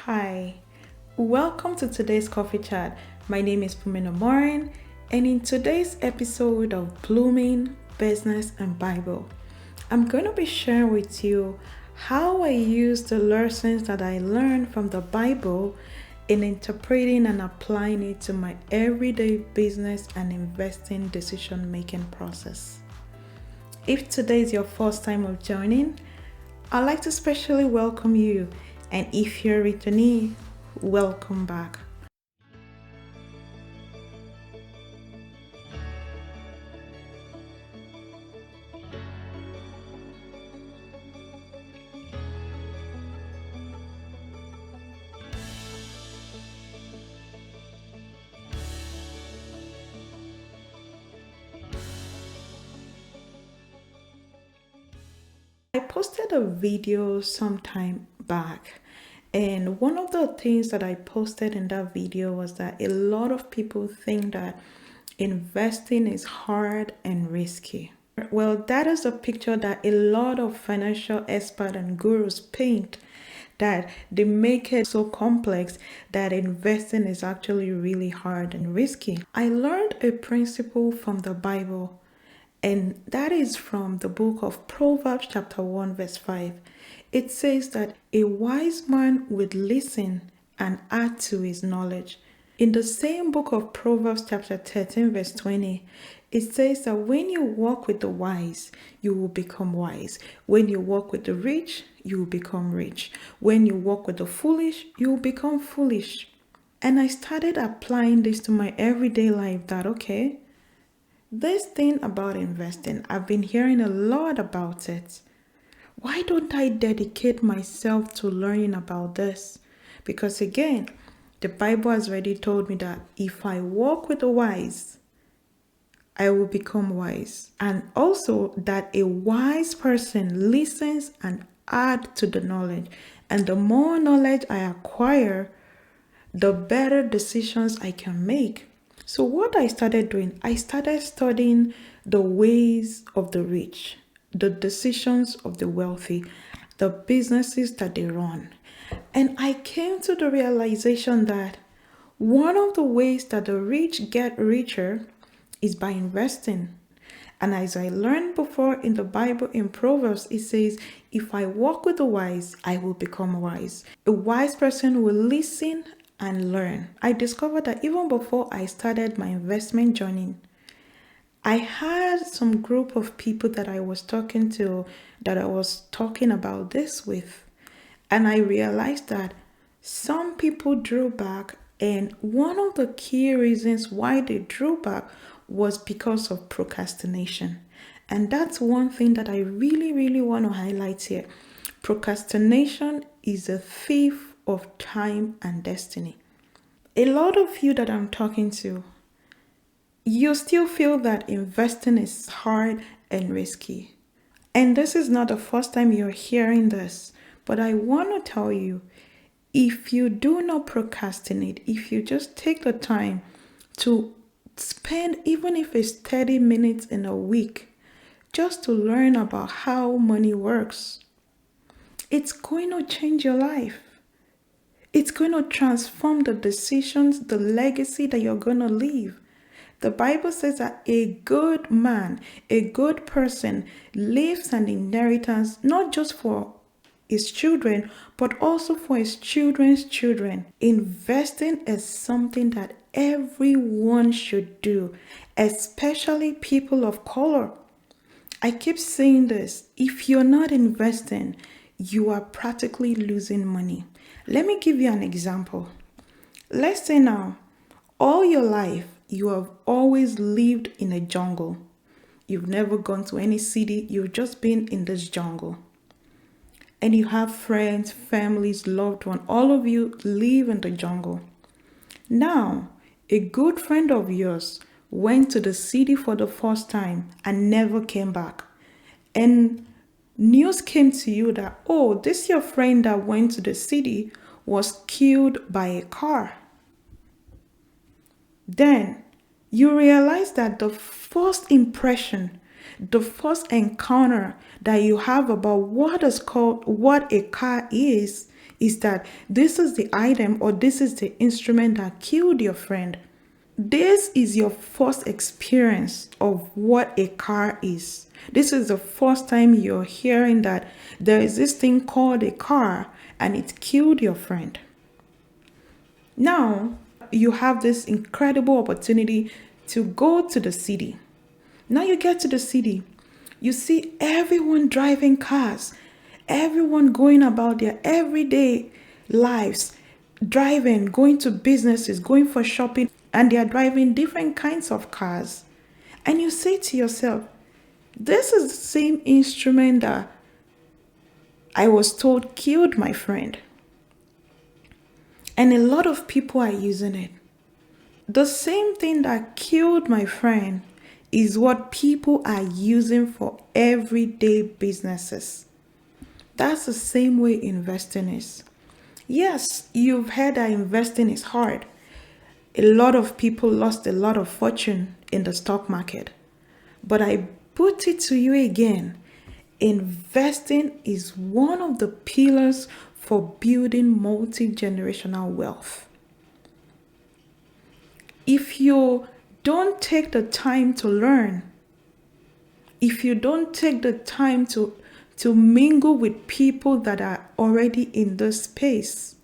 Hi, welcome to today's coffee chat. My name is Number1, and in today's episode of Blooming Business and Bible, I'm going to be sharing with you how I use the lessons that I learned from the Bible in interpreting and applying it to my everyday business and investing decision-making process. If today is your first time of joining, I'd like to specially welcome you. And if you're returning, welcome back. I posted a video sometime back, and one of the things that I posted in that video was that a lot of people think that investing is hard and risky. Well, that is a picture that a lot of financial experts and gurus paint, that they make it so complex that investing is actually really hard and risky. I learned a principle from the Bible, and that is from the book of Proverbs chapter 1 verse 5. It says that a wise man would listen and add to his knowledge. In the same book of Proverbs chapter 13 verse 20, it says that when you walk with the wise, you will become wise. When you walk with the rich, you will become rich. When you walk with the foolish, you will become foolish. And I started applying this to my everyday life, that okay, this thing about investing, I've been hearing a lot about it. Why don't I dedicate myself to learning about this? Because again, the Bible has already told me that if I walk with the wise, I will become wise. And also that a wise person listens and adds to the knowledge. And the more knowledge I acquire, the better decisions I can make. So what I started doing, I started studying the ways of the rich, the decisions of the wealthy, the businesses that they run. And I came to the realization that one of the ways that the rich get richer is by investing. And as I learned before in the Bible, in Proverbs, it says, if I walk with the wise, I will become wise. A wise person will listen and learn. I discovered that even before I started my investment journey, I had some group of people that I was talking to, that I was talking about this with. And I realized that some people drew back, and one of the key reasons why they drew back was because of procrastination. And that's one thing that I really want to highlight here. Procrastination is a thief of time and destiny. A lot of you that I'm talking to, you still feel that investing is hard and risky. And this is not the first time you're hearing this, but I want to tell you, if you do not procrastinate, if you just take the time to spend, even if it's 30 minutes in a week, just to learn about how money works, it's going to change your life. It's going to transform the decisions, the legacy that you're going to leave. The Bible says that a good man, a good person, leaves an inheritance not just for his children, but also for his children's children. Investing is something that everyone should do, especially people of color. I keep saying this, if you're not investing, you are practically losing money. Let me give you an example. Let's say now, all your life, you have always lived in a jungle. You've never gone to any city, you've just been in this jungle. And you have friends, families, loved ones, all of you live in the jungle. Now, a good friend of yours went to the city for the first time and never came back. And news came to you that, oh, this your friend that went to the city was killed by a car. Then you realize that the first impression, the first encounter that you have about what a car is is that this is the item or this is the instrument that killed your friend. This is your first experience of what a car is. This is the first time you're hearing that there is this thing called a car and it killed your friend. Now, you have this incredible opportunity to go to the city. Now you get to the city, you see everyone driving cars, everyone going about their everyday lives, driving, going to businesses, going for shopping, and they are driving different kinds of cars. And you say to yourself, this is the same instrument that I was told killed my friend. And a lot of people are using it. The same thing that killed my friend is what people are using for everyday businesses. That's the same way investing is. Yes, you've heard that investing is hard. A lot of people lost a lot of fortune in the stock market. But I put it to you again, investing is one of the pillars for building multi-generational wealth. If you don't take the time to learn, if you don't take the time to mingle with people that are already in this space,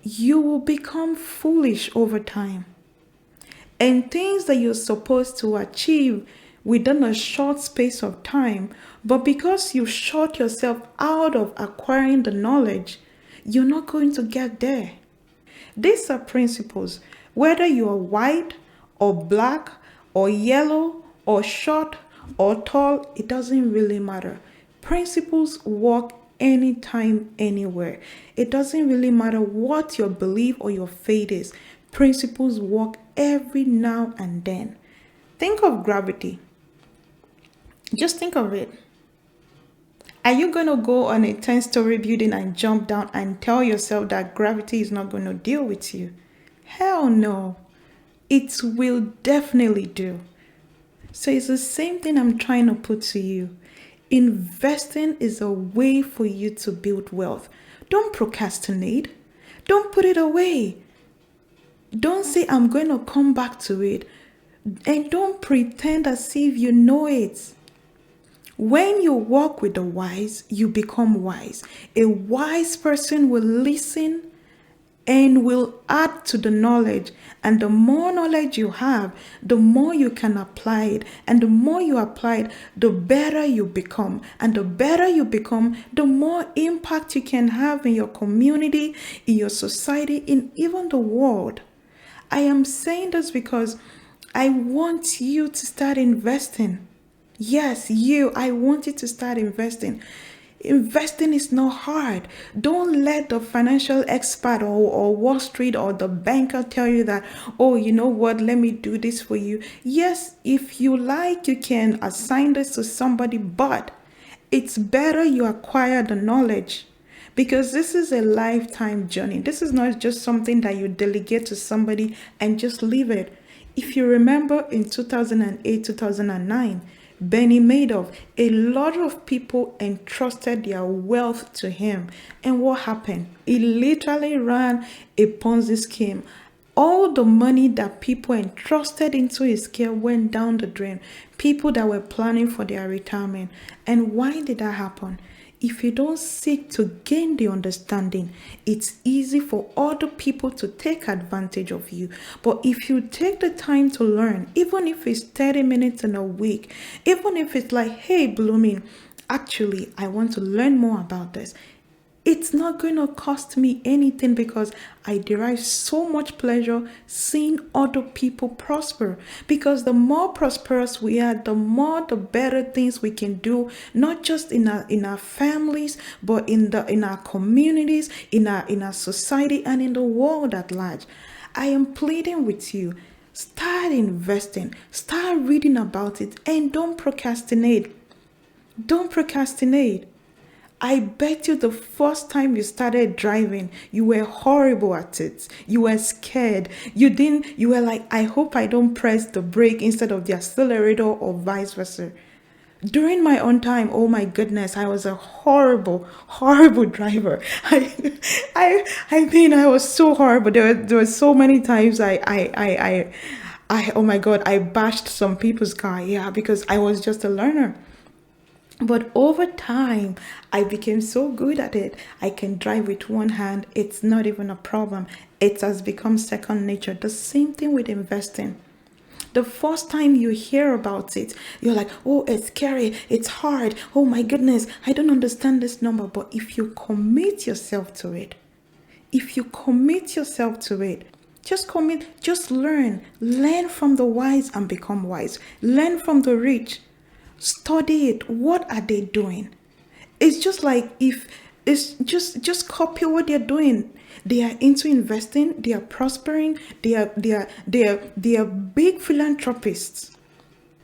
you will become foolish over time. And things that you're supposed to achieve within a short space of time, but because you shut yourself out of acquiring the knowledge, you're not going to get there. These are principles. Whether you are white or black or yellow or short or tall, it doesn't really matter. Principles work anytime, anywhere. It doesn't really matter what your belief or your faith is. Principles work every now and then. Think of gravity. Just think of it. Are you going to go on a 10-story building and jump down and tell yourself that gravity is not going to deal with you? Hell no. It will definitely do. So it's the same thing I'm trying to put to you. Investing is a way for you to build wealth. Don't procrastinate. Don't put it away. Don't say, I'm going to come back to it. And don't pretend as if you know it. When you walk with the wise, you become wise. A wise person will listen and will add to the knowledge. And the more knowledge you have, the more you can apply it. And the more you apply it, the better you become. And the better you become, the more impact you can have in your community, in your society, in even the world. I am saying this because I want you to start investing. Yes, I want you to start investing. Investing is not hard. Don't let the financial expert or Wall Street or the banker tell you that, oh, you know what, let me do this for you. Yes, if you like, you can assign this to somebody, but it's better you acquire the knowledge, because this is a lifetime journey. This is not just something that you delegate to somebody and just leave it. If you remember in 2008, 2009, Bernie Madoff, a lot of people entrusted their wealth to him. And what happened? He literally ran a Ponzi scheme. All the money that people entrusted into his care went down the drain. People that were planning for their retirement. And why did that happen? If you don't seek to gain the understanding, it's easy for other people to take advantage of you. But if you take the time to learn, even if it's 30 minutes in a week, even if it's like, hey, Blooming, actually, I want to learn more about this. It's not going to cost me anything, because I derive so much pleasure seeing other people prosper. Because the more prosperous we are, the better things we can do, not just in our families, but in our communities, in our society, and in the world at large. I am pleading with you. Start investing. Start reading about it, and don't procrastinate. Don't procrastinate. I bet you the first time you started driving, you were horrible at it. You were scared. You were like, I hope I don't press the brake instead of the accelerator, or vice versa. During my own time, oh my goodness, I was a horrible, horrible driver. I mean, I was so horrible. There were so many times oh my God, I bashed some people's car. Yeah, because I was just a learner. But over time, I became so good at it. I can drive with one hand. It's not even a problem. It has become second nature. The same thing with investing. The first time you hear about it, you're like, oh, it's scary, it's hard, oh my goodness, I don't understand this number. But if you commit yourself to it, just commit, just learn from the wise and become wise. Learn from the rich, study it. What are they doing? It's just like, if it's just copy what they're doing. They are into investing, they are prospering, they are big philanthropists.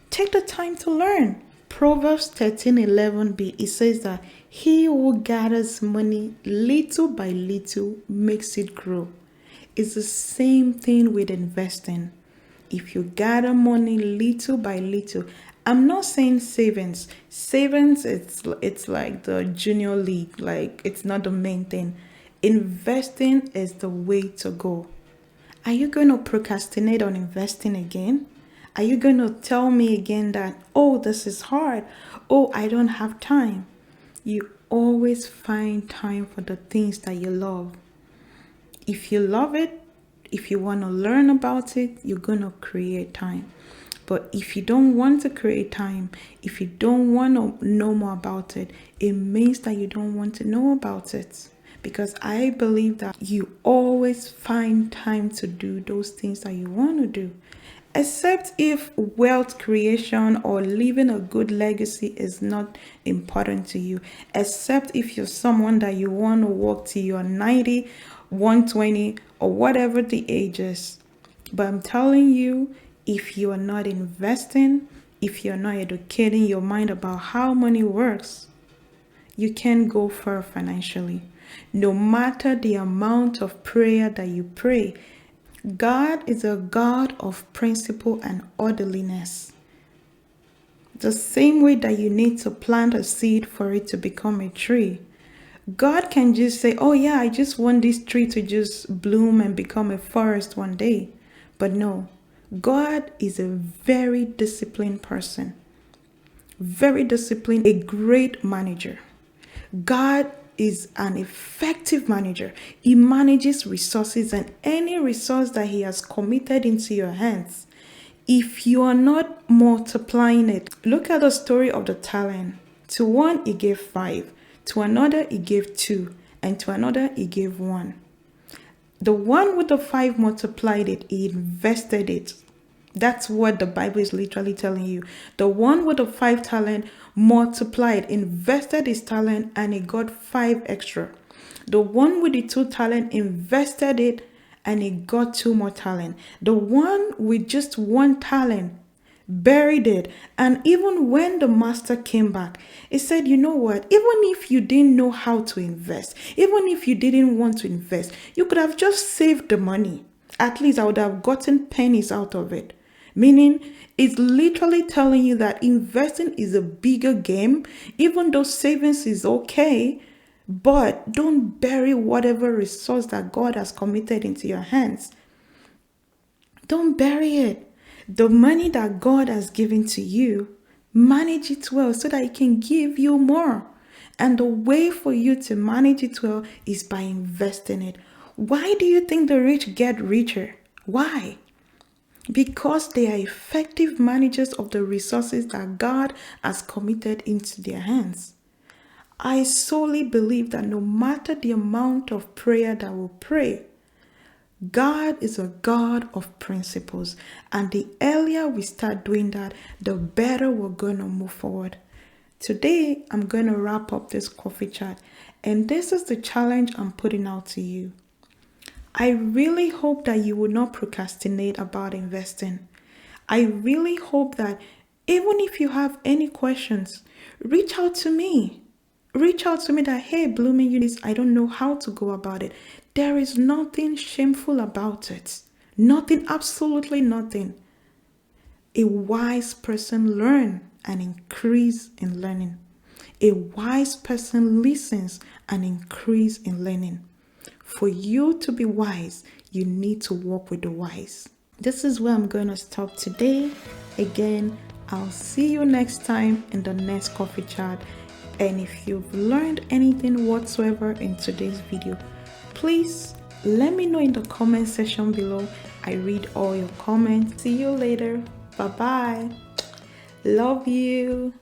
Take the time to learn. Proverbs 13:11b, it says that he who gathers money little by little makes it grow. It's the same thing with investing. If you gather money little by little, I'm not saying savings. Savings, it's like the junior league, like it's not the main thing. Investing is the way to go. Are you going to procrastinate on investing again? Are you going to tell me again that, oh, this is hard, oh, I don't have time? You always find time for the things that you love. If you love it, if you want to learn about it, you're going to create time. But if you don't want to create time, if you don't want to know more about it, it means that you don't want to know about it. Because I believe that you always find time to do those things that you want to do. Except if wealth creation or leaving a good legacy is not important to you. Except if you're someone that you want to work till you're 90, 120, or whatever the age is. But I'm telling you, if you are not investing, if you're not educating your mind about how money works, you can't go far financially. No matter the amount of prayer that you pray, God is a God of principle and orderliness. The same way that you need to plant a seed for it to become a tree. God can just say, oh yeah, I just want this tree to just bloom and become a forest one day. But no, God is a very disciplined person. Very disciplined, a great manager. God is an effective manager. He manages resources, and any resource that he has committed into your hands, if you are not multiplying it, look at the story of the talent. To one, he gave 5. To another, he gave 2. And to another, he gave 1. The one with the 5 multiplied it. He invested it. That's what the Bible is literally telling you. The one with the 5 talent multiplied, invested his talent, and he got 5 extra. The one with the 2 talent invested it, and he got 2 more talent. The one with just 1 talent buried it. And even when the master came back, he said, you know what? Even if you didn't know how to invest, even if you didn't want to invest, you could have just saved the money. At least I would have gotten pennies out of it. Meaning, it's literally telling you that investing is a bigger game, even though savings is okay, but don't bury whatever resource that God has committed into your hands. Don't bury it. The money that God has given to you, manage it well so that it can give you more. And the way for you to manage it well is by investing it. Why do you think the rich get richer? Why? Because they are effective managers of the resources that God has committed into their hands. I solely believe that no matter the amount of prayer that we pray, God is a God of principles. And the earlier we start doing that, the better we're going to move forward. Today, I'm going to wrap up this coffee chat. And this is the challenge I'm putting out to you. I really hope that you will not procrastinate about investing. I really hope that even if you have any questions, reach out to me. Reach out to me that, hey, Blooming Unis, I don't know how to go about it. There is nothing shameful about it. Nothing, absolutely nothing. A wise person learns and increase in learning. A wise person listens and increase in learning. For you to be wise, you need to walk with the wise. This is where I'm going to stop today. Again, I'll see you next time in the next coffee chat. And if you've learned anything whatsoever in today's video, please let me know in the comment section below. I read all your comments. See you later. Bye bye. Love you.